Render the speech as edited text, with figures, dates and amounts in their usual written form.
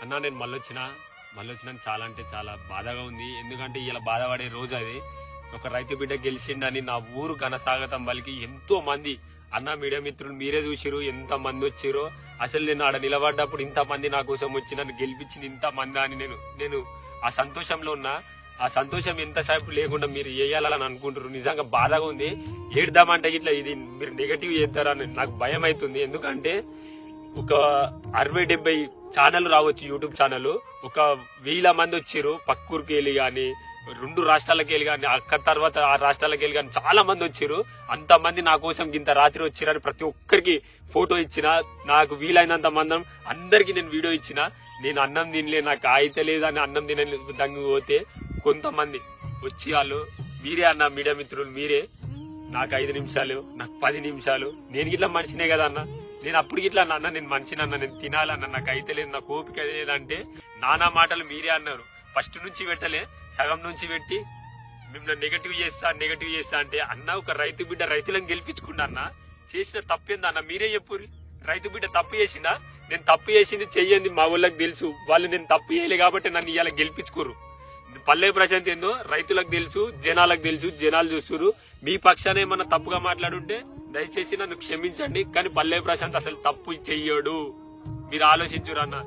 అన్నా నేను మళ్ళొచ్చినాక చాలా అంటే చాలా బాధగా ఉంది. ఎందుకంటే ఇలా బాధపడే రోజు అది. ఒక రైతు బిడ్డ గెలిచిండని నా ఊరు ఘనస్వాగతం పలికి ఎంతో మంది అన్న మీడియా మిత్రులు మీరే చూసిరు ఎంత మంది వచ్చిరో. అసలు నేను ఆడ నిలబడ్డప్పుడు ఇంత మంది నా కోసం వచ్చి నన్ను గెలిపించింది ఇంత మంది అని నేను ఆ సంతోషంలో ఉన్నా. ఆ సంతోషం ఎంతసేపు లేకుండా మీరు వేయాలని అనుకుంటారు. నిజంగా బాధగా ఉంది. ఏడ్దామంటే ఇట్లా ఇది మీరు నెగటివ్ చేస్తారని నాకు భయం అవుతుంది. ఎందుకంటే ఒక 60-70 ఛానల్ రావచ్చు, యూట్యూబ్ ఛానల్. ఒక 1000 మంది వచ్చిరు పక్కూరికి వెళ్ళి గాని 2 రాష్ట్రాలకు వెళ్ళి గాని అక్కడ తర్వాత 6 రాష్ట్రాలకు వెళ్ళి గాని చాలా మంది వచ్చిరు. అంతమంది నా కోసం ఇంత రాత్రి వచ్చిరని ప్రతి ఒక్కరికి ఫోటో ఇచ్చిన. నాకు వీలైనంత మంది అందరికి నేను వీడియో ఇచ్చిన. నేను అన్నం తినలే, నాకు అయితే లేదని అన్నం తినలే దంగి పోతే కొంతమంది వచ్చి వాళ్ళు మీరే అన్న మీడియా మిత్రులు మీరే నాకు 5 నిమిషాలు నాకు 10 నిమిషాలు నేను ఇట్లా మనిషినే కదా అన్న. నేను అప్పుడు ఇట్లా అన్న నేను మనిషినన్నా, నేను తినాలన్నా, నాకు అయితే లేదు, నాకు ఓపిక లేదంటే నానా మాటలు మీరే అన్నారు. ఫస్ట్ నుంచి పెట్టలే, సగం నుంచి పెట్టి మిమ్మల్ని నెగటివ్ చేస్తా అంటే అన్న ఒక రైతు బిడ్డ రైతులను గెలిపించుకున్నా అన్న. చేసిన తప్పేందా అన్న మీరే చెప్పుర్రి. రైతు బిడ్డ తప్పు చేసిందా? నేను తప్పు చేసింది చెయ్యండి మా ఊళ్ళకి తెలుసు. వాళ్ళు నేను తప్పు చేయలే కాబట్టి నన్ను ఇవాళ గెలిపించుకోరు. పల్లె ప్రశాంత్ ఏందో రైతులకు తెలుసు, జనాలకు తెలుసు, జనాలు చూస్తున్నారు. మీ పక్షాన ఏమన్నా తప్పుగా మాట్లాడుంటే దయచేసి నన్ను క్షమించండి. కానీ పల్లె ప్రశాంత్ అసలు తప్పు చెయ్యడు. మీరు ఆలోచించురు అన్న.